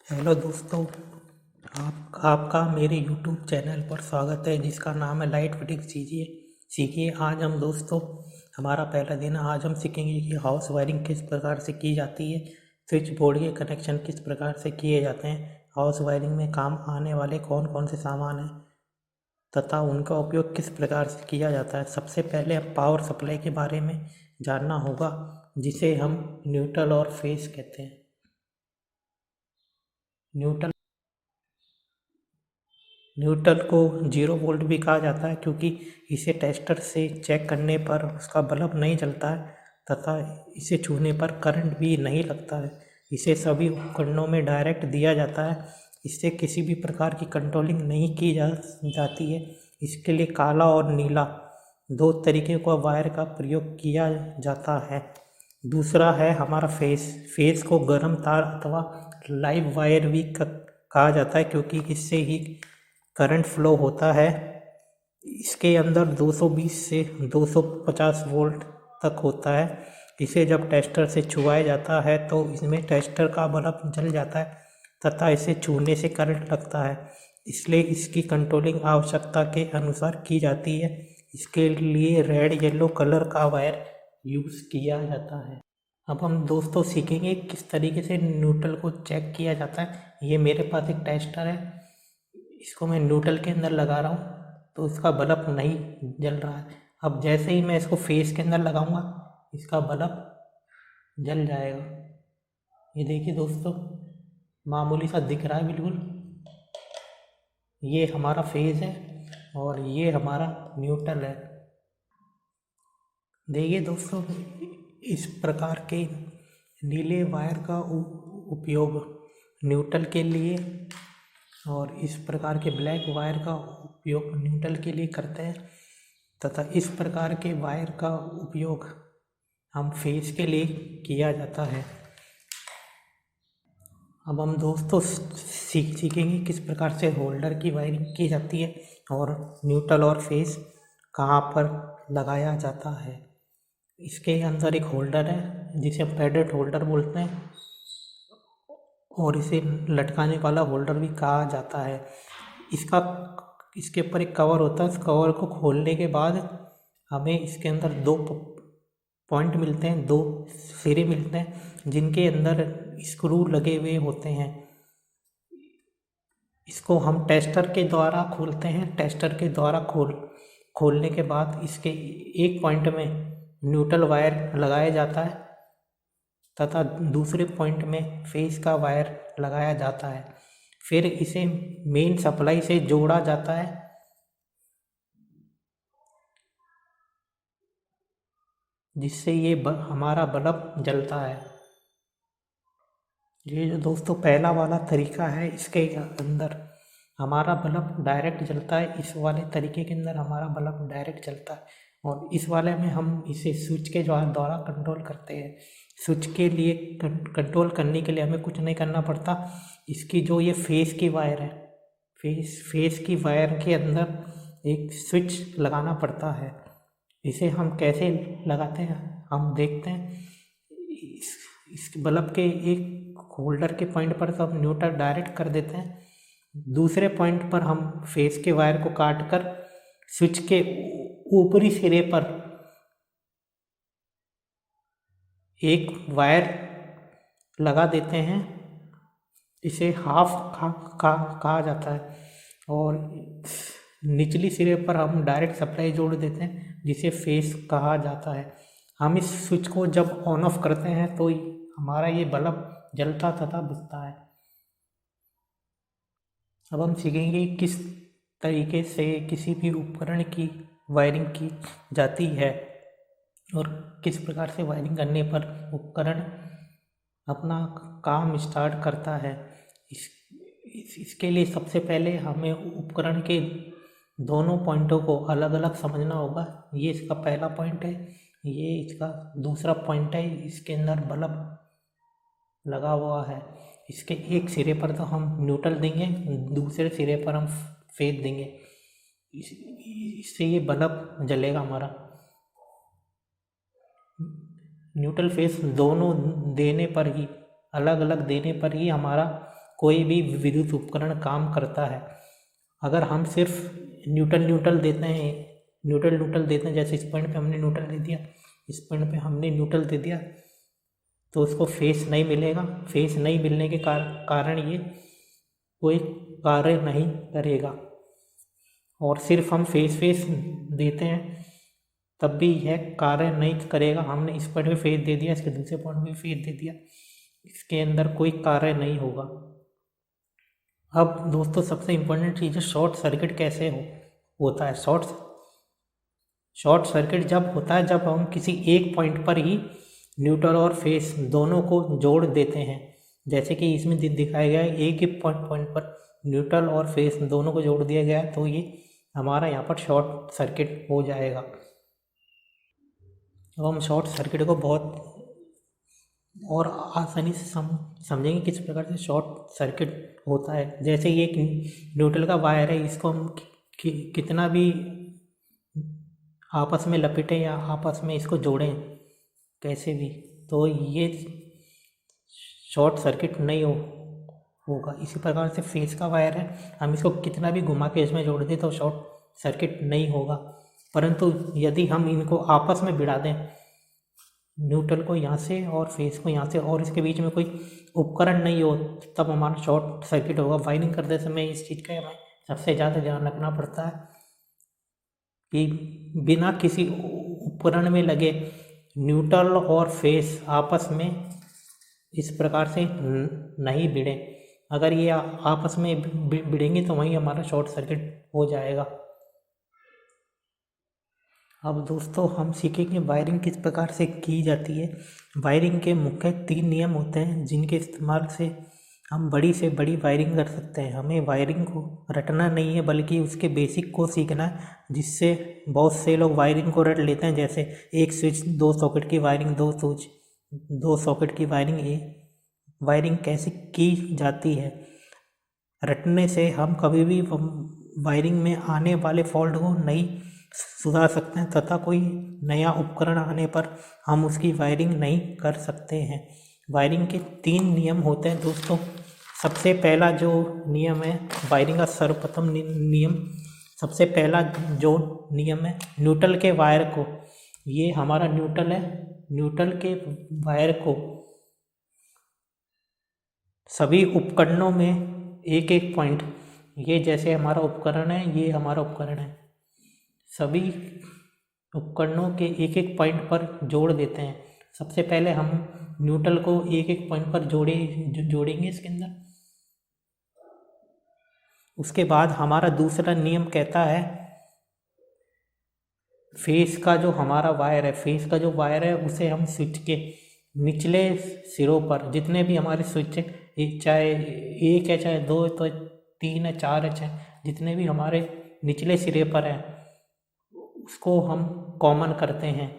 Hello दोस्तों। आपका मेरे यूट्यूब चैनल पर स्वागत है जिसका नाम है लाइट फिटिंग सीखिए। आज हम दोस्तों हमारा पहला दिन है। आज हम सीखेंगे कि हाउस वायरिंग किस प्रकार से की जाती है, स्विच बोर्ड के कनेक्शन किस प्रकार से किए जाते हैं, हाउस वायरिंग में काम आने वाले कौन कौन से सामान हैं तथा उनका उपयोग किस प्रकार से किया जाता है। सबसे पहले हम पावर सप्लाई के बारे में जानना होगा, जिसे हम न्यूट्रल और फेस कहते हैं। न्यूट्रल न्यूट्रल को 0 वोल्ट भी कहा जाता है, क्योंकि इसे टेस्टर से चेक करने पर उसका बल्ब नहीं जलता है तथा इसे छूने पर करंट भी नहीं लगता है। इसे सभी उपकरणों में डायरेक्ट दिया जाता है। इससे किसी भी प्रकार की कंट्रोलिंग नहीं की जाती है। इसके लिए काला और नीला दो तरीके का वायर का प्रयोग किया जाता है। दूसरा है हमारा फेस को गर्म तार अथवा लाइव वायर भी कहा जाता है, क्योंकि इससे ही करंट फ्लो होता है। इसके अंदर 220 से 250 वोल्ट तक होता है। इसे जब टेस्टर से छुआया जाता है तो इसमें टेस्टर का बल्ब जल जाता है तथा इसे छूने से करंट लगता है। इसलिए इसकी कंट्रोलिंग आवश्यकता के अनुसार की जाती है। इसके लिए रेड येलो कलर का वायर यूज़ किया जाता है। अब हम दोस्तों सीखेंगे किस तरीके से न्यूट्रल को चेक किया जाता है। ये मेरे पास एक टेस्टर है, इसको मैं न्यूट्रल के अंदर लगा रहा हूँ तो इसका बल्ब नहीं जल रहा है। अब जैसे ही मैं इसको फेस के अंदर लगाऊंगा इसका बल्ब जल जाएगा। ये देखिए दोस्तों, मामूली सा दिख रहा है बिल्कुल। ये हमारा फेस है और ये हमारा न्यूट्रल है। देखिए दोस्तों, इस प्रकार के नीले वायर का उपयोग न्यूट्रल के लिए और इस प्रकार के ब्लैक वायर का उपयोग न्यूट्रल के लिए करते हैं तथा इस प्रकार के वायर का उपयोग हम फेस के लिए किया जाता है। अब हम दोस्तों सीखेंगे किस प्रकार से होल्डर की वायरिंग की जाती है और न्यूट्रल और फेस कहाँ पर लगाया जाता है। इसके अंदर एक होल्डर है जिसे हम पैडेड होल्डर बोलते हैं और इसे लटकाने वाला होल्डर भी कहा जाता है। इसके ऊपर एक कवर होता है। इस कवर को खोलने के बाद हमें इसके अंदर दो पॉइंट मिलते हैं, दो सिरे मिलते हैं जिनके अंदर स्क्रू लगे हुए होते हैं। इसको हम टेस्टर के द्वारा खोलते हैं। टेस्टर के द्वारा खोलने के बाद इसके एक पॉइंट में न्यूट्रल वायर लगाया जाता है तथा दूसरे पॉइंट में फेस का वायर लगाया जाता है। फिर इसे मेन सप्लाई से जोड़ा जाता है। जिससे ये हमारा बल्ब जलता है। ये जो दोस्तों पहला वाला तरीका है, इसके अंदर हमारा बल्ब डायरेक्ट जलता है। इस वाले तरीके के अंदर हमारा बल्ब डायरेक्ट जलता है और इस वाले में हम इसे स्विच के द्वारा कंट्रोल करते हैं। स्विच के लिए कंट्रोल करने के लिए हमें कुछ नहीं करना पड़ता। इसकी जो ये फेस की वायर है, फेस की वायर के अंदर एक स्विच लगाना पड़ता है। इसे हम कैसे लगाते हैं हम देखते हैं। इस बल्ब के एक होल्डर के पॉइंट पर तो हम न्यूट्रल डायरेक्ट कर देते हैं। दूसरे पॉइंट पर हम फेस के वायर को काट कर स्विच के ऊपरी सिरे पर एक वायर लगा देते हैं। इसे हाफ कहा जाता है और निचली सिरे पर हम डायरेक्ट सप्लाई जोड़ देते हैं जिसे फेस कहा जाता है। हम इस स्विच को जब ऑन ऑफ करते हैं तो हमारा ये बल्ब जलता तथा बुझता है। अब हम सीखेंगे किस तरीके से किसी भी उपकरण की वायरिंग की जाती है और किस प्रकार से वायरिंग करने पर उपकरण अपना काम स्टार्ट करता है। इसके लिए सबसे पहले हमें उपकरण के दोनों पॉइंटों को अलग अलग समझना होगा। ये इसका पहला पॉइंट है, ये इसका दूसरा पॉइंट है। इसके अंदर बल्ब लगा हुआ है। इसके एक सिरे पर तो हम न्यूट्रल देंगे, दूसरे सिरे पर हम फेस देंगे। इससे ये बल्ब जलेगा हमारा। न्यूट्रल फेस दोनों देने पर ही, अलग अलग देने पर ही हमारा कोई भी विद्युत उपकरण काम करता है। अगर हम सिर्फ न्यूट्रल देते हैं, जैसे इस पॉइंट पे हमने न्यूट्रल दे दिया, इस पॉइंट पे हमने न्यूट्रल दे दिया, तो उसको फेस नहीं मिलेगा। फेस नहीं मिलने के कारण ये कोई कार्य नहीं करेगा। और सिर्फ हम फेस देते हैं तब भी यह कार्य नहीं करेगा। हमने इस पॉइंट पे फेस दे दिया, इसके दूसरे पॉइंट पे फेस दे दिया, इसके अंदर कोई कार्य नहीं होगा। अब दोस्तों सबसे इम्पोर्टेंट चीज़ है शॉर्ट सर्किट कैसे होता है। शॉर्ट सर्किट जब होता है जब हम किसी एक पॉइंट पर ही न्यूट्रल और फेस दोनों को जोड़ देते हैं। जैसे कि इसमें दिखाया गया है, एक ही पॉइंट पर न्यूट्रल और फेस दोनों को जोड़ दिया गया है, तो ये हमारा यहाँ पर शॉर्ट सर्किट हो जाएगा। अब हम शॉर्ट सर्किट को बहुत और आसानी से समझेंगे किस प्रकार से शॉर्ट सर्किट होता है। जैसे ये एक न्यूट्रल का वायर है, इसको हम कितना भी आपस में लपेटें या आपस में इसको जोड़ें कैसे भी, तो ये शॉर्ट सर्किट नहीं होगा। इसी प्रकार से फेस का वायर है, हम इसको कितना भी घुमा के इसमें जोड़ दें तो शॉर्ट सर्किट नहीं होगा। परंतु यदि हम इनको आपस में भिड़ा दें, न्यूट्रल को यहाँ से और फेस को यहाँ से, और इसके बीच में कोई उपकरण नहीं हो, तब हमारा शॉर्ट सर्किट होगा। वायरिंग करते समय इस चीज़ का हमें सबसे ज़्यादा ध्यान रखना पड़ता है कि बिना किसी उपकरण में लगे न्यूट्रल और फेस आपस में इस प्रकार से नहीं भिड़े। अगर ये आपस में भिड़ेंगे तो वहीं हमारा शॉर्ट सर्किट हो जाएगा। अब दोस्तों हम सीखेंगे वायरिंग किस प्रकार से की जाती है। वायरिंग के मुख्य 3 नियम होते हैं जिनके इस्तेमाल से हम बड़ी से बड़ी वायरिंग कर सकते हैं। हमें वायरिंग को रटना नहीं है बल्कि उसके बेसिक को सीखना है, जिससे बहुत से लोग वायरिंग को रट लेते हैं। जैसे एक स्विच, 2 सॉकेट की वायरिंग, 2 स्विच, 2 सॉकेट की वायरिंग। ये वायरिंग कैसे की जाती है, रटने से हम कभी भी वायरिंग में आने वाले फॉल्ट को नहीं सुधार सकते हैं तथा कोई नया उपकरण आने पर हम उसकी वायरिंग नहीं कर सकते हैं। वायरिंग के 3 नियम होते हैं दोस्तों। सबसे पहला जो नियम है वायरिंग का, सर्वप्रथम नियम, सबसे पहला जो नियम है न्यूट्रल के वायर को, ये हमारा न्यूट्रल है, न्यूट्रल के वायर को सभी उपकरणों में एक एक पॉइंट, ये जैसे हमारा उपकरण है, ये हमारा उपकरण है, सभी उपकरणों के एक एक पॉइंट पर जोड़ देते हैं। सबसे पहले हम न्यूट्रल को एक एक पॉइंट पर जोड़ेंगे इसके अंदर। उसके बाद हमारा दूसरा नियम कहता है फेस का जो हमारा वायर है, फेस का जो वायर है उसे हम स्विच के निचले सिरों पर, जितने भी हमारे स्विच है, चाहे 1 है, चाहे 2 है, तो 3 है, 4 है, चाहे जितने भी हमारे निचले सिरे पर हैं, उसको हम कॉमन करते हैं।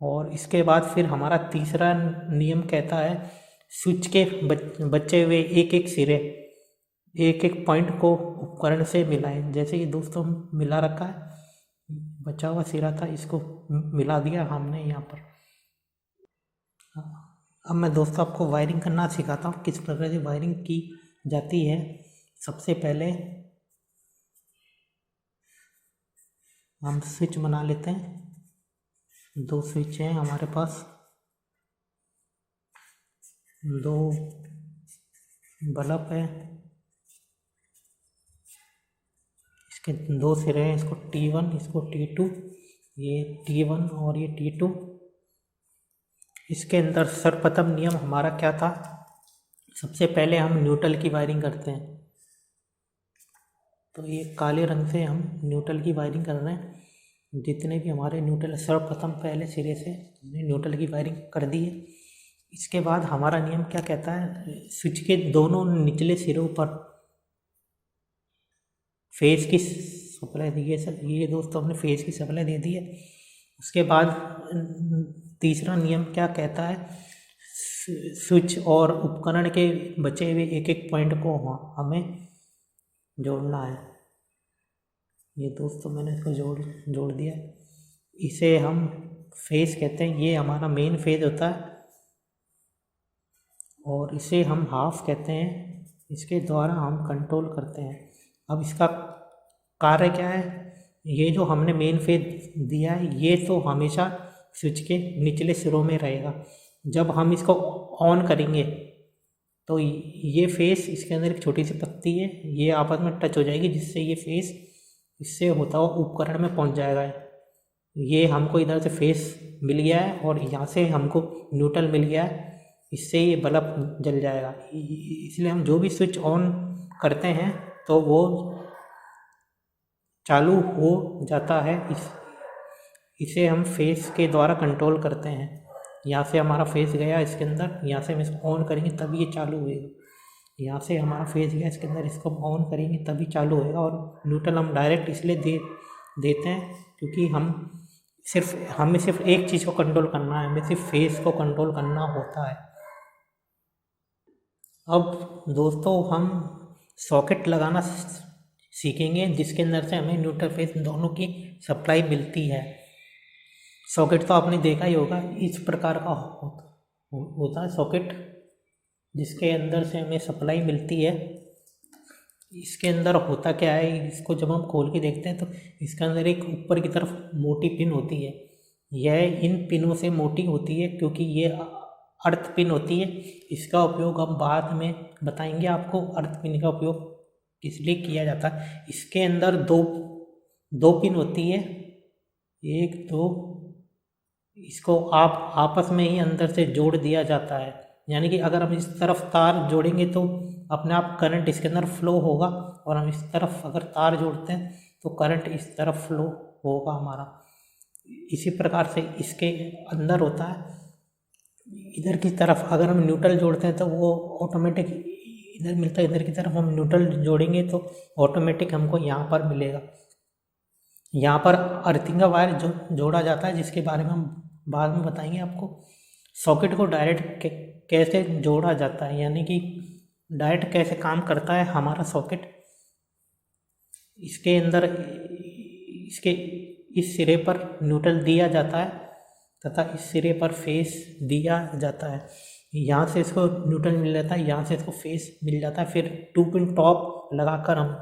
और इसके बाद फिर हमारा तीसरा नियम कहता है स्विच के बचे हुए एक एक सिरे, एक एक पॉइंट को उपकरण से मिलाएं। जैसे कि दोस्तों मिला रखा है, बचा हुआ सिरा था, इसको मिला दिया हमने यहाँ पर। अब मैं दोस्तों आपको वायरिंग करना सिखाता हूँ किस प्रकार से वायरिंग की जाती है। सबसे पहले हम स्विच बना लेते हैं। 2 स्विच हैं हमारे पास, 2 बल्ब है, इसके 2 सिरे हैं, इसको T1, इसको T2, ये T1 और ये T2। इसके अंदर सर्वप्रथम नियम हमारा क्या था, सबसे पहले हम न्यूट्रल की वायरिंग करते हैं। तो ये काले रंग से हम न्यूट्रल की वायरिंग कर रहे हैं। जितने भी हमारे न्यूट्रल, सर्वप्रथम पहले सिरे से हमने न्यूट्रल की वायरिंग कर दी है। इसके बाद हमारा नियम क्या कहता है, स्विच के दोनों निचले सिरों पर फेस की सप्लाई दी है। ये दोस्तों हमने फेस की सप्लाई दे दी है। उसके बाद तीसरा नियम क्या कहता है, स्विच और उपकरण के बचे हुए एक एक पॉइंट को हमें जोड़ना है। ये दोस्तों मैंने इसको जोड़ दिया। इसे हम फेस कहते हैं, ये हमारा मेन फेस होता है, और इसे हम हाफ कहते हैं, इसके द्वारा हम कंट्रोल करते हैं। अब इसका कार्य क्या है, ये जो हमने मेन फेज दिया है ये तो हमेशा स्विच के निचले सिरों में रहेगा। जब हम इसको ऑन करेंगे तो ये फेस, इसके अंदर एक छोटी सी पत्ती है, ये आपस में टच हो जाएगी जिससे ये फेस इससे होता हुआ उपकरण में पहुंच जाएगा। ये हमको इधर से फेस मिल गया है और यहाँ से हमको न्यूट्रल मिल गया है, इससे ये बल्ब जल जाएगा। इसलिए हम जो भी स्विच ऑन करते हैं तो वो चालू हो जाता है। इसे हम फेस के द्वारा कंट्रोल करते हैं। यहाँ से हमारा फेस गया इसके अंदर, यहाँ से हम इसको ऑन करेंगे तभी ये चालू होएगा। यहाँ से हमारा फेस गया इसके अंदर, इसको ऑन करेंगे तभी चालू होएगा। और न्यूट्रल हम डायरेक्ट इसलिए देते हैं क्योंकि हमें सिर्फ एक चीज़ को कंट्रोल करना है, हमें सिर्फ फेस को कंट्रोल करना होता है। अब दोस्तों हम सॉकेट लगाना सीखेंगे जिसके अंदर से हमें न्यूट्रल फेस दोनों की सप्लाई मिलती है। सॉकेट तो आपने देखा ही होगा, इस प्रकार का होता है सॉकेट जिसके अंदर से हमें सप्लाई मिलती है। इसके अंदर होता क्या है, इसको जब हम खोल के देखते हैं तो इसके अंदर एक ऊपर की तरफ मोटी पिन होती है। यह इन पिनों से मोटी होती है क्योंकि ये अर्थ पिन होती है। इसका उपयोग हम बाद में बताएंगे आपको, अर्थ पिन का उपयोग किस लिए किया जाता है। इसके अंदर दो पिन होती है, एक दो, इसको आप आपस में ही अंदर से जोड़ दिया जाता है। यानी कि अगर हम इस तरफ तार जोड़ेंगे तो अपने आप करंट इसके अंदर फ्लो होगा, और हम इस तरफ अगर तार जोड़ते हैं तो करंट इस तरफ फ्लो होगा हमारा। इसी प्रकार से इसके अंदर होता है, इधर की तरफ अगर हम न्यूट्रल जोड़ते हैं तो वो ऑटोमेटिक इधर मिलता है, इधर की तरफ हम न्यूट्रल जोड़ेंगे तो ऑटोमेटिक हमको यहाँ पर मिलेगा। यहाँ पर अर्थिंग का वायर जोड़ा जाता है जिसके बारे में हम बाद में बताएंगे आपको। सॉकेट को डायरेक्ट कैसे जोड़ा जाता है, यानी कि डायरेक्ट कैसे काम करता है हमारा सॉकेट। इसके अंदर इसके इस सिरे पर न्यूट्रल दिया जाता है तथा इस सिरे पर फेस दिया जाता है। यहाँ से इसको न्यूट्रल मिल जाता है, यहाँ से इसको फेस मिल जाता है। फिर 2 पिन टॉप लगाकर हम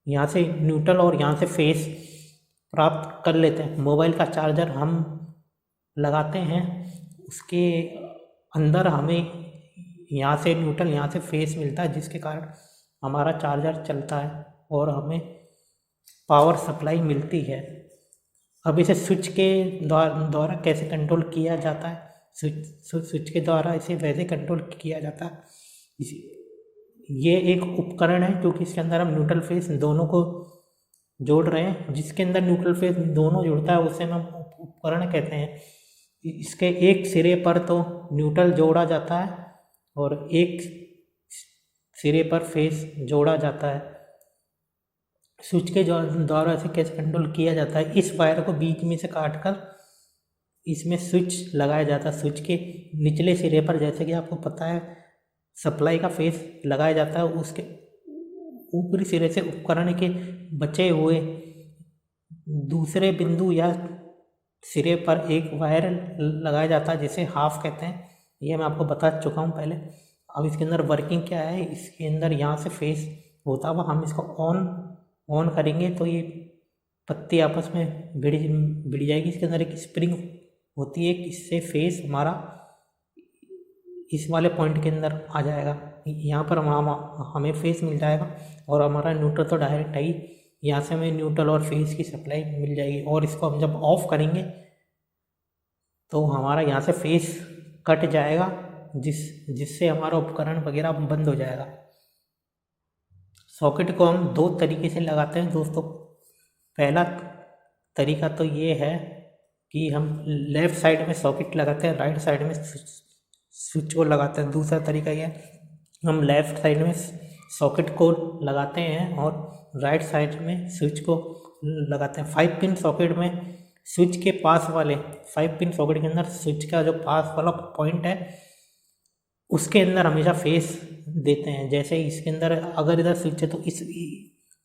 यहाँ से न्यूट्रल और यहाँ से फेस प्राप्त कर लेते हैं। मोबाइल का चार्जर हम लगाते हैं, उसके अंदर हमें यहाँ से न्यूट्रल यहाँ से फेस मिलता है जिसके कारण हमारा चार्जर चलता है और हमें पावर सप्लाई मिलती है। अब इसे स्विच के द्वारा कैसे कंट्रोल किया जाता है, स्विच के द्वारा इसे वैसे कंट्रोल किया जाता है। ये एक उपकरण है क्योंकि इसके अंदर हम न्यूट्रल फेस दोनों को जोड़ रहे हैं। जिसके अंदर न्यूट्रल फेस दोनों जुड़ता है उसे हम उपकरण कहते हैं। इसके एक सिरे पर तो न्यूट्रल जोड़ा जाता है और एक सिरे पर फेस जोड़ा जाता है। स्विच के द्वारा इसे कैसे कंट्रोल किया जाता है, इस वायर को बीच में से काटकर इसमें स्विच लगाया जाता है। स्विच के निचले सिरे पर, जैसे कि आपको पता है, सप्लाई का फेस लगाया जाता है। उसके ऊपरी सिरे से उपकरण के बचे हुए दूसरे बिंदु या सिरे पर एक वायर लगाया जाता है जिसे हाफ कहते हैं। ये मैं आपको बता चुका हूँ पहले। अब इसके अंदर वर्किंग क्या है, इसके अंदर यहाँ से फेस होता हुआ हम इसको ऑन करेंगे तो ये पत्ती आपस में भिड़ जाएगी। इसके अंदर एक स्प्रिंग होती है, इससे फेस हमारा इस वाले पॉइंट के अंदर आ जाएगा। यहाँ पर हमें फेस मिल जाएगा और हमारा न्यूट्रल तो डायरेक्ट आई, यहाँ से हमें न्यूट्रल और फेस की सप्लाई मिल जाएगी। और इसको हम जब ऑफ करेंगे तो हमारा यहाँ से फेस कट जाएगा, जिससे हमारा उपकरण वगैरह बंद हो जाएगा। सॉकेट को हम 2 तरीके से लगाते हैं दोस्तों। पहला तरीका तो ये है कि हम लेफ़्ट साइड में सॉकेट लगाते हैं, राइट साइड में स्विच को लगाते हैं। दूसरा तरीका ये हम लेफ़्ट साइड में सॉकेट को लगाते हैं और राइट साइड में स्विच को लगाते हैं। 5 पिन सॉकेट में स्विच के पास वाले 5 पिन सॉकेट के अंदर स्विच का जो पास वाला पॉइंट है उसके अंदर हमेशा फेस देते हैं। जैसे इसके अंदर अगर इधर स्विच है तो इस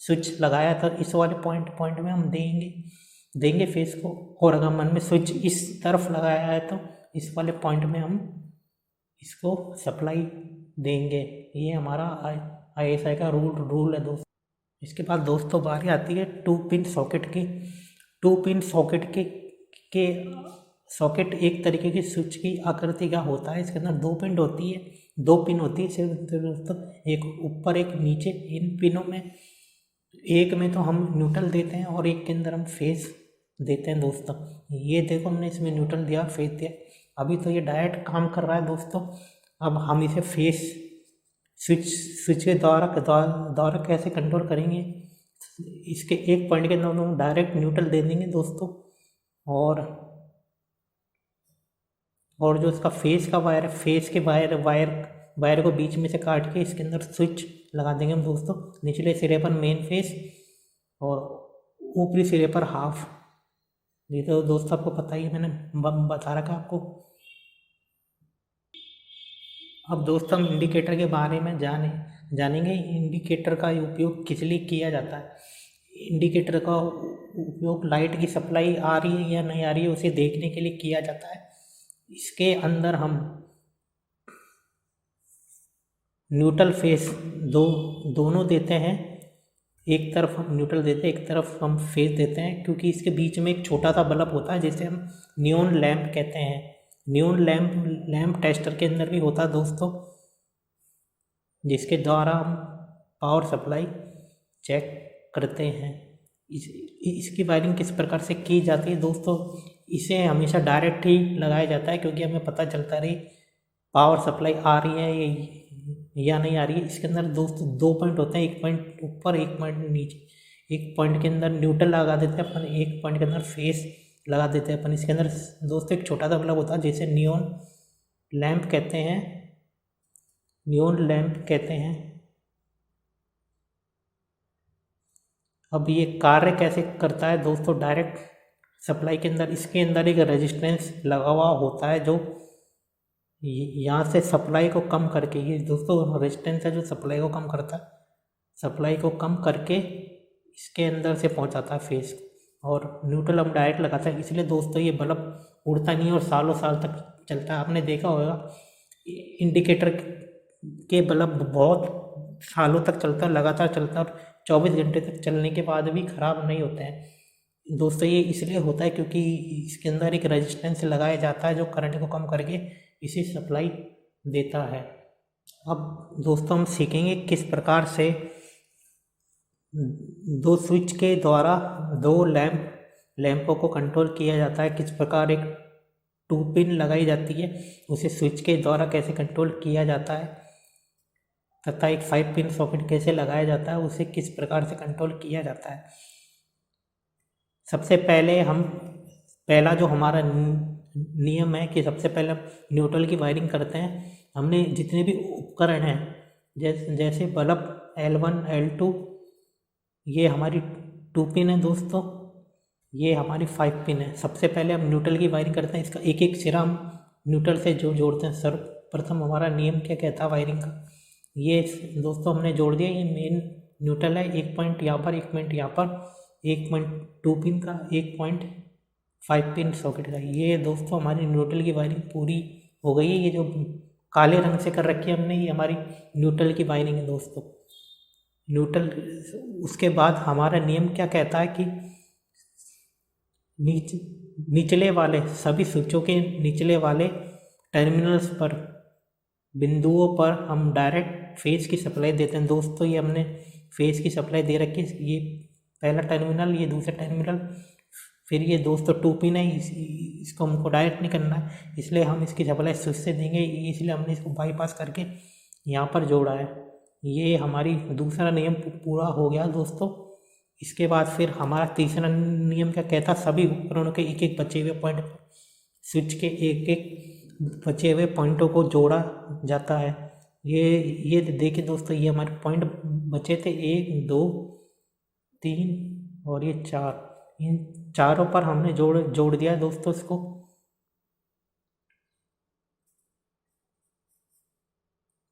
स्विच लगाया था, इस वाले पॉइंट में हम देंगे फेस को। और अगर मन में स्विच इस तरफ लगाया है तो इस वाले पॉइंट में हम इसको सप्लाई देंगे। ये हमारा ISI का रूल है दोस्तों। इसके बाद दोस्तों बारी आती है 2 पिन सॉकेट की। 2 पिन सॉकेट के सॉकेट एक तरीके की स्विच की आकृति का होता है। इसके अंदर 2 पिन होती है सिर्फ दोस्तों, एक ऊपर एक नीचे। इन पिनों में एक में तो हम न्यूट्रल देते हैं और एक के अंदर हम फेस देते हैं दोस्तों। ये देखो हमने इसमें न्यूट्रल दिया, फेस दिया। अभी तो ये डायरेक्ट काम कर रहा है दोस्तों। अब हम इसे फेस स्विच के द्वारा कैसे कंट्रोल करेंगे। इसके एक पॉइंट के अंदर हम डायरेक्ट न्यूट्रल दे देंगे दोस्तों, और जो इसका फेस का वायर है, फेस के वायर को बीच में से काट के इसके अंदर स्विच लगा देंगे हम दोस्तों। निचले सिरे पर मेन फेस और ऊपरी सिरे पर हाफ। ये तो दोस्तों आपको पता ही है, मैंने बता रखा आपको। अब दोस्तों हम इंडिकेटर के बारे में जानेंगे। इंडिकेटर का उपयोग किस लिए किया जाता है। इंडिकेटर का उपयोग लाइट की सप्लाई आ रही है या नहीं आ रही है उसे देखने के लिए किया जाता है। इसके अंदर हम न्यूट्रल फेस दोनों देते हैं। एक तरफ हम न्यूट्रल देते हैं, एक तरफ हम फेस देते हैं, क्योंकि इसके बीच में एक छोटा सा बल्ब होता है जिसे हम नियॉन लैंप कहते हैं। नियॉन लैंप टेस्टर के अंदर भी होता है दोस्तों, जिसके द्वारा हम पावर सप्लाई चेक करते हैं। इसकी वायरिंग किस प्रकार से की जाती है दोस्तों। इसे हमेशा डायरेक्ट ही लगाया जाता है, क्योंकि हमें पता चलता रही पावर सप्लाई आ रही है या नहीं आ रही है। इसके अंदर दोस्तों 2 पॉइंट होते हैं, एक पॉइंट ऊपर एक पॉइंट नीचे। एक पॉइंट के अंदर न्यूट्रल लगा देते हैं अपन, एक पॉइंट के अंदर फेस लगा देते हैं अपन। इसके अंदर दोस्तों एक छोटा सा बल्ब होता है जिसे नियॉन लैंप कहते हैं। नियॉन लैंप कहते हैं। अब ये कार्य कैसे करता है दोस्तों। डायरेक्ट सप्लाई के अंदर इसके अंदर एक रेजिस्टेंस लगा हुआ होता है जो यहाँ से सप्लाई को कम करके, ये दोस्तों रेजिस्टेंस है जो सप्लाई को कम करता है, सप्लाई को कम करके इसके अंदर से पहुँचाता है फेस। और न्यूट्रल हम डायरेक्ट लगाता है, इसलिए दोस्तों ये बल्ब उड़ता नहीं है और सालों साल तक चलता है। आपने देखा होगा इंडिकेटर के बल्ब बहुत सालों तक चलता है, लगातार चलता है, और 24 घंटे तक चलने के बाद भी ख़राब नहीं होते हैं दोस्तों। ये इसलिए होता है क्योंकि इसके अंदर एक रेजिस्टेंस लगाया जाता है जो करंट को कम करके इसे सप्लाई देता है। अब दोस्तों हम सीखेंगे किस प्रकार से 2 स्विच के द्वारा 2 लैंपों को कंट्रोल किया जाता है। किस प्रकार एक 2 पिन लगाई जाती है, उसे स्विच के द्वारा कैसे कंट्रोल किया जाता है, तथा एक 5 पिन सॉकेट कैसे लगाया जाता है, उसे किस प्रकार से कंट्रोल किया जाता है। सबसे पहला जो हमारा नियम है कि सबसे पहले हम न्यूट्रल की वायरिंग करते हैं। हमने जितने भी उपकरण हैं जैसे बल्ब L1 L2, ये हमारी 2 पिन है दोस्तों, ये हमारी 5 पिन है। सबसे पहले हम न्यूट्रल की वायरिंग करते हैं। इसका एक एक सिरा हम न्यूट्रल से जोड़ते हैं। सर्वप्रथम हमारा नियम क्या कहता है वायरिंग का, ये दोस्तों हमने जोड़ दिया। ये मेन न्यूट्रल है, एक पॉइंट यहाँ पर, एक पॉइंट यहाँ पर, एक पॉइंट 2 पिन का, एक पॉइंट 5 पिन सॉकेट का। ये दोस्तों हमारी न्यूट्रल की वायरिंग पूरी हो गई है। ये जो काले रंग से कर रखी है हमने, ये हमारी न्यूट्रल की वायरिंग है दोस्तों। न्यूट्रल, उसके बाद हमारा नियम क्या कहता है कि निचले वाले सभी स्विचों के निचले वाले टर्मिनल्स पर, बिंदुओं पर हम डायरेक्ट फेज की सप्लाई देते हैं दोस्तों। ये हमने फेज की सप्लाई दे रखी है। ये पहला टर्मिनल, ये दूसरा टर्मिनल, फिर ये दोस्तों 2 पिन है। इसको हमको डायरेक्ट नहीं करना है, इसलिए हम इसकी सप्लाई स्विच से देंगे। इसलिए हमने इसको बाईपास करके यहाँ पर जोड़ा है। ये हमारी दूसरा नियम पूरा हो गया दोस्तों। इसके बाद फिर हमारा तीसरा नियम क्या कहता है, सभी उपकरणों के एक एक बचे हुए पॉइंट, स्विच के एक एक बचे हुए पॉइंटों को जोड़ा जाता है। ये देखिए दोस्तों, ये हमारे पॉइंट बचे थे 1 2 3 और ये 4, इन चारों पर हमने जोड़ दिया दोस्तों इसको।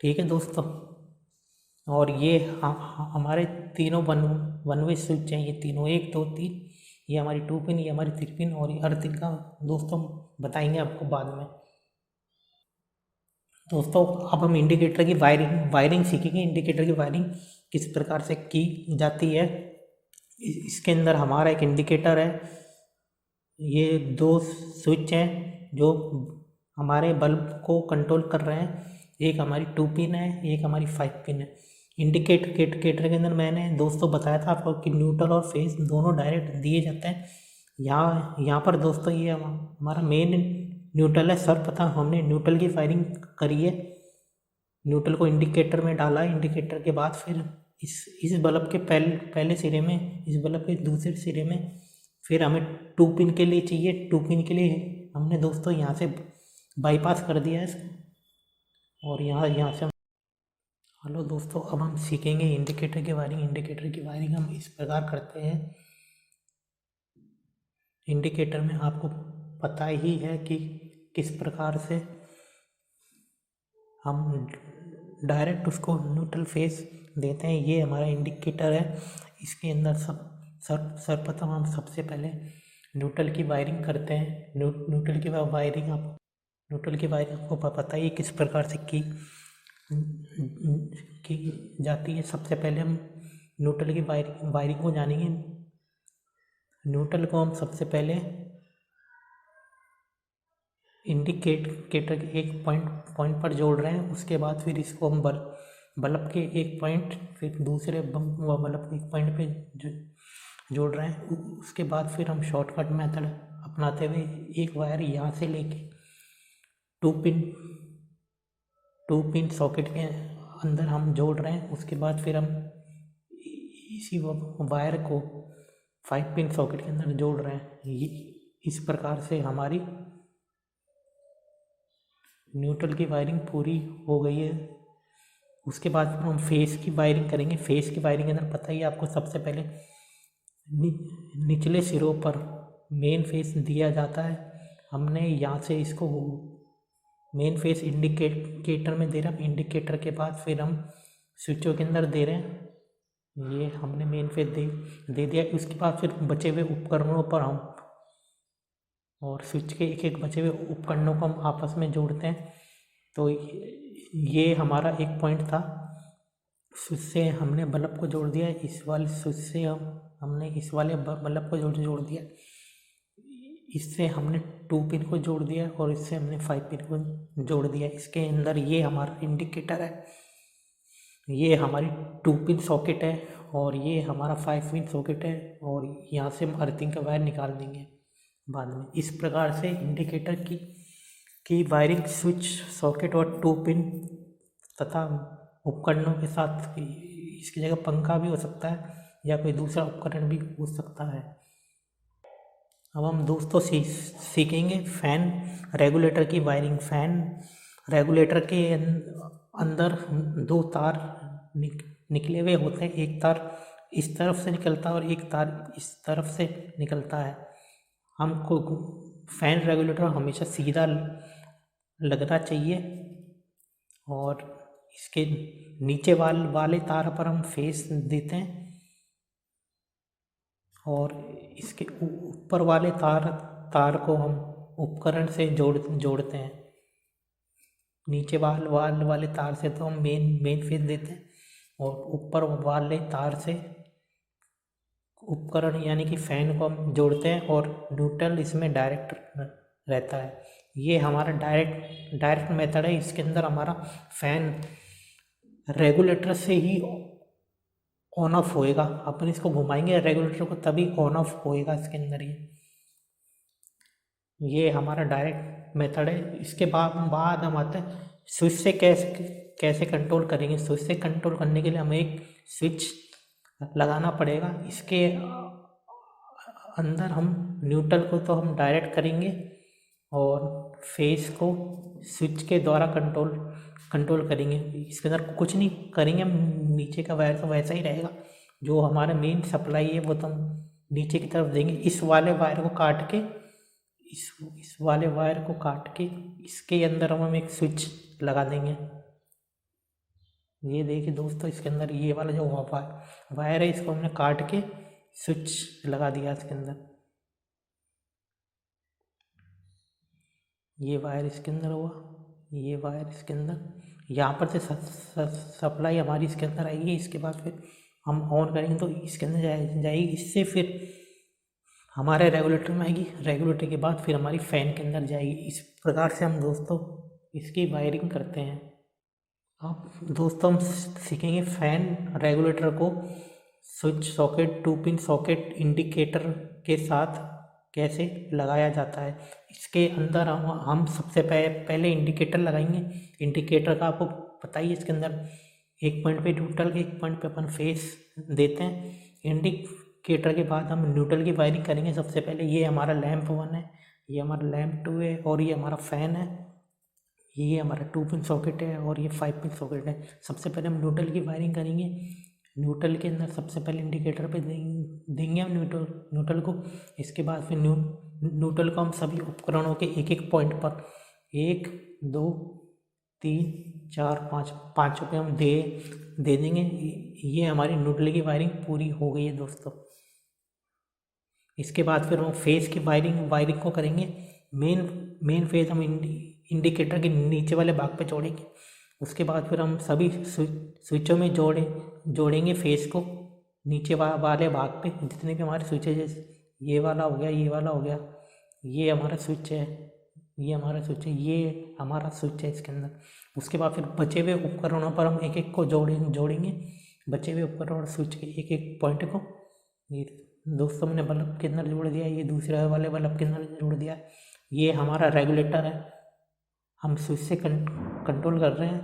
ठीक है दोस्तों, और ये हमारे तीनों वन वे स्विच हैं। ये तीनों 1 2 3, ये हमारी 2 पिन, ये हमारी 3 पिन, और ये अर्थिंग का दोस्तों बताएंगे आपको बाद में। दोस्तों अब हम इंडिकेटर की वायरिंग सीखेंगे। इंडिकेटर की वायरिंग किस प्रकार से की जाती है। इसके अंदर हमारा एक इंडिकेटर है। ये दो स्विच हैं जो हमारे बल्ब को कंट्रोल कर रहे हैं। एक हमारी 2 पिन है, एक हमारी 5 पिन है। इंडिकेटर के अंदर मैंने दोस्तों बताया था आपको कि न्यूट्रल और फेज दोनों डायरेक्ट दिए जाते हैं। यहाँ पर दोस्तों ये हमारा मेन न्यूट्रल है। सर्वप्रथम हमने न्यूट्रल की फायरिंग करी है। न्यूट्रल को इंडिकेटर में डाला। इंडिकेटर के बाद फिर इस बल्ब के पहले सिरे में, इस बल्ब के दूसरे सिरे में फिर हमें 2 पिन के लिए चाहिए। 2 पिन के लिए हमने दोस्तों यहाँ से बाईपास कर दिया है और यहाँ से हेलो दोस्तों, अब हम सीखेंगे इंडिकेटर की वायरिंग। इंडिकेटर की वायरिंग हम इस प्रकार करते हैं। इंडिकेटर में आपको पता ही है कि किस प्रकार से हम डायरेक्ट उसको न्यूट्रल फेस देते हैं। ये हमारा इंडिकेटर है। इसके अंदर सर्वप्रथम हम सबसे पहले न्यूट्रल की वायरिंग करते हैं। न्यूट्रल की वायरिंग आपको पता ही किस प्रकार से की जाती है। सबसे पहले हम न्यूट्रल की वायरिंग को जानेंगे। न्यूट्रल को हम सबसे पहले इंडिकेटर के एक पॉइंट पर जोड़ रहे हैं। उसके बाद फिर इसको हम बल्ब के एक पॉइंट, फिर दूसरे बल्ब के एक पॉइंट पे जोड़ रहे हैं। उसके बाद फिर हम शॉर्टकट मेथड अपनाते हुए एक वायर यहाँ से लेके 2 पिन सॉकेट के अंदर हम जोड़ रहे हैं। उसके बाद फिर हम इसी वायर को 5 पिन सॉकेट के अंदर जोड़ रहे हैं। इस प्रकार से हमारी न्यूट्रल की वायरिंग पूरी हो गई है। उसके बाद हम फेस की वायरिंग करेंगे। फेस की वायरिंग के अंदर पता ही आपको सबसे पहले निचले सिरों पर मेन फेस दिया जाता है। हमने यहाँ से इसको मेन फेस इंडिकेटर में दे रहे हैं। इंडिकेटर के बाद फिर हम स्विचों के अंदर दे रहे हैं। ये हमने मेन फेस दे दिया। उसके बाद फिर बचे हुए उपकरणों पर हम और स्विच के एक बचे हुए उपकरणों को हम आपस में जोड़ते हैं। तो ये हमारा एक पॉइंट था। स्विच से हमने बल्ब को जोड़ दिया। इस वाले स्विच से हमने इस वाले बल्ब को जोड़ दिया। इससे हमने 2 पिन को जोड़ दिया और इससे हमने 5 पिन को जोड़ दिया। इसके अंदर ये हमारा इंडिकेटर है। ये हमारी 2 पिन सॉकेट है और ये हमारा 5 पिन सॉकेट है। और यहाँ से हम अर्थिंग का वायर निकाल देंगे बाद में। इस प्रकार से इंडिकेटर की वायरिंग स्विच, सॉकेट और 2 पिन तथा उपकरणों के साथ, इसकी जगह पंखा भी हो सकता है या कोई दूसरा उपकरण भी हो सकता है। अब हम दोस्तों सीखेंगे फैन रेगुलेटर की वायरिंग। फैन रेगुलेटर के अंदर 2 तार निकले हुए होते हैं। एक तार इस तरफ से निकलता है और एक तार इस तरफ से निकलता है। हमको फैन रेगुलेटर हमेशा सीधा लगना चाहिए और इसके नीचे वाले तार पर हम फेस देते हैं और इसके ऊपर वाले तार को हम उपकरण से जोड़ते हैं। नीचे वाले तार से तो हम मेन फेस देते हैं और ऊपर वाले तार से उपकरण यानी कि फैन को हम जोड़ते हैं और न्यूट्रल इसमें डायरेक्ट रहता है। ये हमारा डायरेक्ट मेथड है। इसके अंदर हमारा फैन रेगुलेटर से ही ऑन ऑफ होएगा। अपन इसको घुमाएंगे रेगुलेटर को तभी ऑन ऑफ होएगा इसके अंदर। ये हमारा डायरेक्ट मेथड है। इसके बाद हम आते हैं स्विच से कैसे कंट्रोल करेंगे। स्विच से कंट्रोल करने के लिए हमें एक स्विच लगाना पड़ेगा। इसके अंदर हम न्यूट्रल को तो हम डायरेक्ट करेंगे और फेस को स्विच के द्वारा कंट्रोल करेंगे। इसके अंदर कुछ नहीं करेंगे हम। नीचे का वायर तो वैसा ही रहेगा। जो हमारा मेन सप्लाई है वो तो हम नीचे की तरफ देंगे। इस वाले वायर को काट के इस वाले वायर को काट के इसके अंदर हम एक स्विच लगा देंगे। ये देखिए दोस्तों, इसके अंदर ये वाला जो वायर है इसको हमने काट के स्विच लगा दिया इसके अंदर। ये वायर इसके अंदर हुआ। ये वायर इसके अंदर, यहाँ पर से सप्लाई हमारी इसके अंदर आएगी। इसके बाद फिर हम ऑन करेंगे तो इसके अंदर जाएगी, इससे फिर हमारे रेगुलेटर में आएगी, रेगुलेटर के बाद फिर हमारी फ़ैन के अंदर जाएगी। इस प्रकार से हम दोस्तों इसकी वायरिंग करते हैं। अब दोस्तों हम सीखेंगे फ़ैन रेगुलेटर को switch socket 2 pin socket indicator के साथ कैसे लगाया जाता है। इसके अंदर हम सबसे पहले इंडिकेटर लगाएंगे। इंडिकेटर का आपको पता ही है, इसके अंदर एक पॉइंट पे न्यूट्रल, एक पॉइंट पे अपन फेस देते हैं। इंडिकेटर के बाद हम न्यूट्रल की वायरिंग करेंगे। सबसे पहले ये हमारा लैंप 1 है, ये हमारा लैंप 2 है और ये हमारा फ़ैन है। ये हमारा 2 पिन सॉकेट है और ये 5 पिन सॉकेट है। सबसे पहले हम न्यूट्रल की वायरिंग करेंगे। न्यूट्रल के अंदर सबसे पहले इंडिकेटर पे देंगे हम न्यूट्रल को। इसके बाद फिर न्यूट्रल को हम सभी उपकरणों के एक एक पॉइंट पर 1 2 3 4 5 5 पे हम दे देंगे। ये हमारी न्यूट्रल की वायरिंग पूरी हो गई है दोस्तों। इसके बाद फिर हम फेस की वायरिंग को करेंगे। मेन फेस हम इंडिकेटर के नीचे वाले भाग पे जोड़ेंगे। उसके बाद फिर हम सभी स्विचों में जोड़ेंगे फेस को नीचे वाले भाग पे। जितने भी हमारे स्विच है, जैसे ये वाला हो गया, ये वाला हो गया, ये हमारा स्विच है, ये हमारा स्विच है, ये हमारा स्विच है इसके अंदर। उसके बाद फिर बचे हुए उपकरणों पर हम एक एक को जोड़ेंगे। बचे हुए उपकरण और स्विच के एक एक पॉइंट को ये दोस्तों मैंने बल्ब के अंदर जोड़ दिया। ये दूसरे वाले बल्ब के अंदर जोड़ दिया। ये हमारा रेगुलेटर है, हम स्विच से कंट्रोल कर रहे हैं,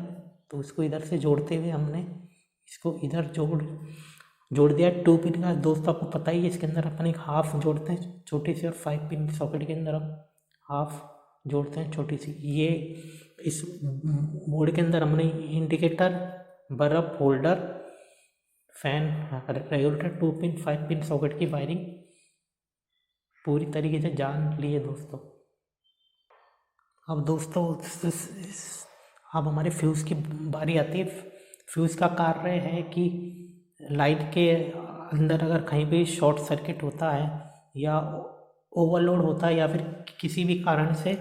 तो उसको इधर से जोड़ते हुए हमने इसको इधर जोड़ दिया 2 पिन का। दोस्तों आपको पता ही है, इसके अंदर अपन एक हाफ जोड़ते हैं छोटी सी, और 5 पिन सॉकेट के अंदर हम हाफ जोड़ते हैं छोटी सी। ये इस बोर्ड के अंदर हमने indicator, bulb holder, fan, regulator, 2 pin 5 pin socket की वायरिंग पूरी तरीके से जान लिए दोस्तों। अब दोस्तों अब हमारे फ्यूज़ की बारी आती है। फ्यूज़ का कार्य है कि लाइट के अंदर अगर कहीं भी शॉर्ट सर्किट होता है या ओवरलोड होता है या फिर किसी भी कारण से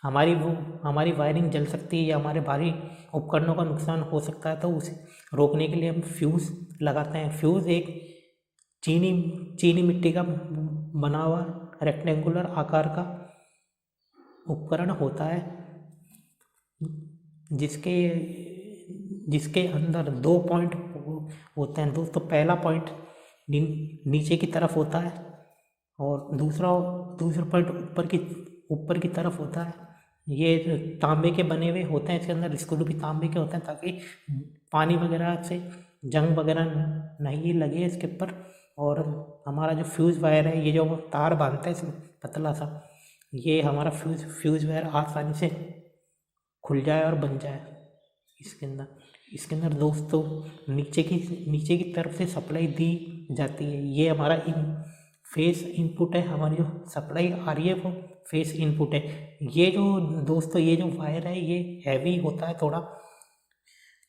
हमारी वायरिंग जल सकती है या हमारे भारी उपकरणों का नुकसान हो सकता है, तो उसे रोकने के लिए हम फ्यूज़ लगाते हैं। फ्यूज़ एक चीनी मिट्टी का बना हुआ रेक्टेंगुलर आकार का उपकरण होता है, जिसके अंदर 2 पॉइंट होते हैं दोस्तों। पहला पॉइंट नीचे की तरफ होता है और दूसरा पॉइंट ऊपर की तरफ होता है। ये तांबे के बने हुए होते हैं, इसके अंदर स्क्रू भी तांबे के होते हैं ताकि पानी वगैरह से जंग वगैरह नहीं लगे इसके ऊपर। और हमारा जो फ्यूज़ वायर है, ये जो तार बांधता है इसमें पतला सा, ये हमारा फ्यूज़ वायर आसानी से खुल जाए और बन जाए। इसके अंदर दोस्तों नीचे की तरफ से सप्लाई दी जाती है। ये हमारा फेस इनपुट है, हमारी जो सप्लाई आ रही है वो फेस इनपुट है। ये जो दोस्तों ये जो वायर है ये हैवी होता है थोड़ा,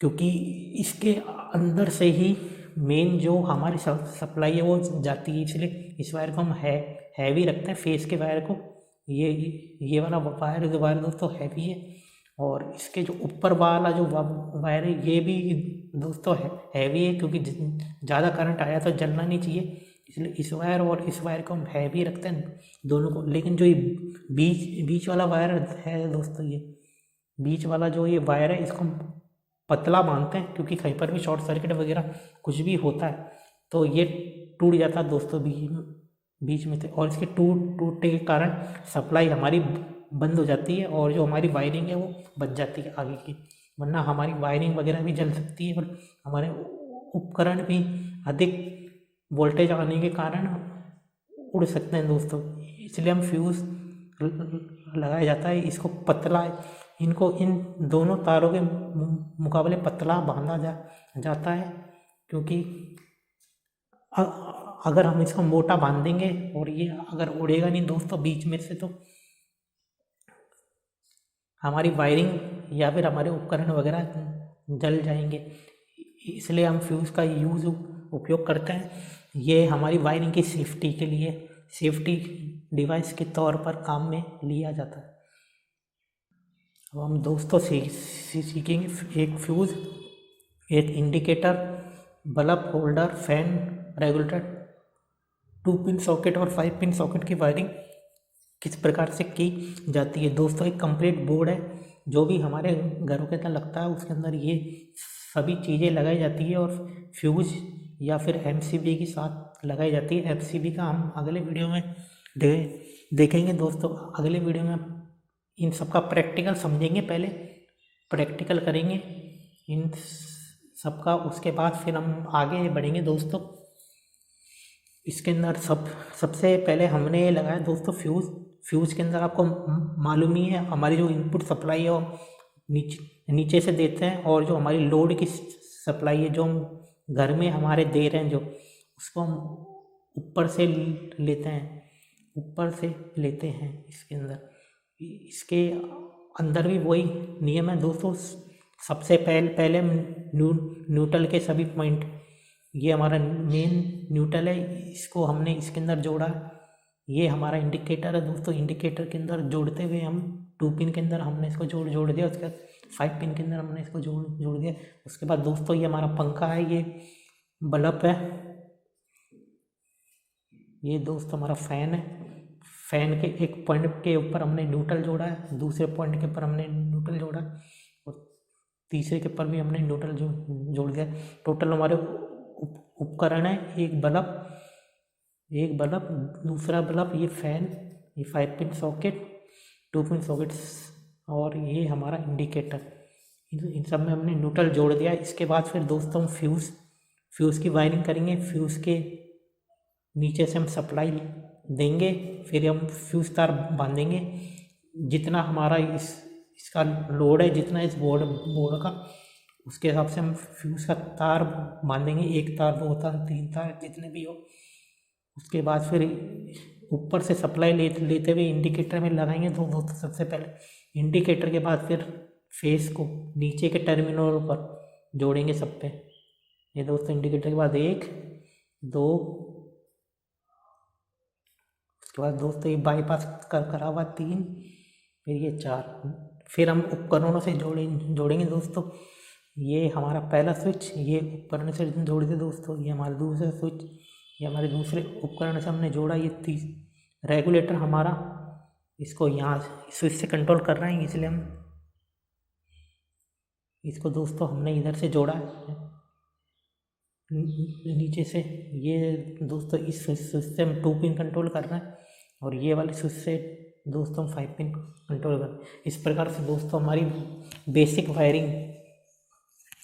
क्योंकि इसके अंदर से ही मेन जो हमारी सप्लाई है वो जाती है, इसलिए इस वायर को हम हैवी रखते हैं फेस के वायर को। ये वाला वायर दोस्तों हैवी है। और इसके जो ऊपर वाला जो वायर है ये भी दोस्तों हैवी है, क्योंकि ज़्यादा करंट आया तो जलना नहीं चाहिए, इसलिए इस वायर और इस वायर को हम हैवी रखते हैं दोनों को। लेकिन जो ये बीच वाला वायर है दोस्तों, ये बीच वाला जो ये वायर है इसको हम पतला मानते हैं, क्योंकि कहीं पर भी शॉर्ट सर्किट वगैरह कुछ भी होता है तो ये टूट जाता है दोस्तों बीच में से, और इसके टूटने के कारण सप्लाई हमारी बंद हो जाती है और जो हमारी वायरिंग है वो बच जाती है आगे की। वरना हमारी वायरिंग वगैरह भी जल सकती है और हमारे उपकरण भी अधिक वोल्टेज आने के कारण उड़ सकते हैं दोस्तों। इसलिए हम फ्यूज़ लगाया जाता है, इसको पतला, इनको इन दोनों तारों के मुकाबले पतला बांधा जाता है, क्योंकि अगर हम इसको मोटा बांध देंगे और ये अगर उड़ेगा नहीं दोस्तों बीच में से, तो हमारी वायरिंग या फिर हमारे उपकरण वगैरह जल जाएंगे। इसलिए हम फ्यूज़ का उपयोग करते हैं। ये हमारी वायरिंग की सेफ्टी के लिए सेफ्टी डिवाइस के तौर पर काम में लिया जाता है। अब हम दोस्तों सीखेंगे एक फ्यूज़, एक indicator, bulb holder, fan regulator, 2 pin socket और 5 पिन सॉकेट की वायरिंग किस प्रकार से की जाती है। दोस्तों एक कंप्लीट बोर्ड है जो भी हमारे घरों के अंदर लगता है, उसके अंदर ये सभी चीज़ें लगाई जाती है और फ्यूज या फिर एमसीबी के साथ लगाई जाती है। एमसीबी का हम अगले वीडियो में देखेंगे दोस्तों। अगले वीडियो में इन सब का प्रैक्टिकल समझेंगे, पहले प्रैक्टिकल करेंगे इन सबका, उसके बाद फिर हम आगे बढ़ेंगे दोस्तों। इसके अंदर सबसे पहले हमने ये लगाया दोस्तों फ्यूज़ के अंदर आपको मालूम ही है हमारी जो इनपुट सप्लाई है वो नीचे से देते हैं, और जो हमारी लोड की सप्लाई है जो हम घर में हमारे दे रहे हैं जो, उसको हम ऊपर से लेते हैं इसके अंदर। इसके अंदर भी वही नियम है दोस्तों। सबसे पहले न्यूट्रल के सभी पॉइंट, ये हमारा मेन न्यूट्रल है, इसको हमने इसके अंदर जोड़ा। ये हमारा इंडिकेटर है दोस्तों। इंडिकेटर के अंदर जोड़ते हुए हम 2 पिन के अंदर हमने इसको जोड़ दिया। उसके बाद 5 पिन के अंदर हमने इसको जोड़ दिया। उसके बाद दोस्तों ये हमारा पंखा है, ये बल्ब है, ये दोस्तों हमारा फैन है। फैन के एक पॉइंट के ऊपर हमने न्यूट्रल जोड़ा है, दूसरे पॉइंट के ऊपर हमने न्यूट्रल जोड़ा और तीसरे के ऊपर भी हमने न्यूट्रल जोड़ दिया। टोटल हमारे उपकरण है एक बल्ब, दूसरा बल्ब, ये फैन, ये 5 पिन सॉकेट, 2 पिन सॉकेट्स और ये हमारा इंडिकेटर। इन सब में हमने न्यूट्रल जोड़ दिया। इसके बाद फिर दोस्तों हम फ्यूज़ की वायरिंग करेंगे। फ्यूज़ के नीचे से हम सप्लाई देंगे, फिर हम फ्यूज़ तार बांधेंगे। जितना हमारा इसका लोड है, जितना इस बोर्ड का, उसके हिसाब से हम फ्यूज़ का तार बांधेंगे। 1 तार, 2 तार, 3 तार, जितने भी हो। उसके बाद फिर ऊपर से सप्लाई लेते हुए इंडिकेटर में लगाएंगे। तो दोस्तों सबसे पहले इंडिकेटर के बाद फिर फेस को नीचे के टर्मिनल पर जोड़ेंगे सब पे। ये दोस्तों इंडिकेटर के बाद 1, 2, उसके बाद दोस्तों ये बाईपास करा हुआ 3, फिर ये 4। फिर हम उपकरणों से जोड़ेंगे दोस्तों। ये हमारा पहला स्विच, ये उपकरण से जोड़ दिया दोस्तों। ये हमारा दूसरा स्विच, ये हमारे दूसरे उपकरण से हमने जोड़ा। ये रेगुलेटर हमारा, इसको यहाँ स्विच से कंट्रोल कर रहे हैं, इसलिए हम इसको दोस्तों हमने इधर से जोड़ा है नीचे से। ये दोस्तों इस स्विच से हम 2 पिन कंट्रोल कर रहे हैं और ये वाले स्विच से दोस्तों 5 पिन कंट्रोल कर रहे हैं। इस प्रकार से दोस्तों हमारी बेसिक वायरिंग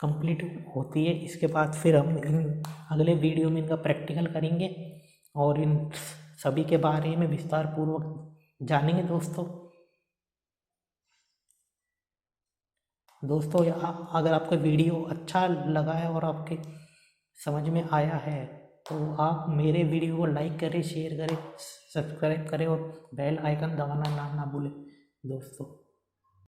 कंप्लीट होती है। इसके बाद फिर हम अगले वीडियो में इनका प्रैक्टिकल करेंगे और इन सभी के बारे में विस्तार पूर्वक जानेंगे दोस्तों। अगर आपका वीडियो अच्छा लगा है और आपके समझ में आया है तो आप मेरे वीडियो को लाइक करें, शेयर करें, सब्सक्राइब करें और बेल आइकन दबाना ना भूलें दोस्तों।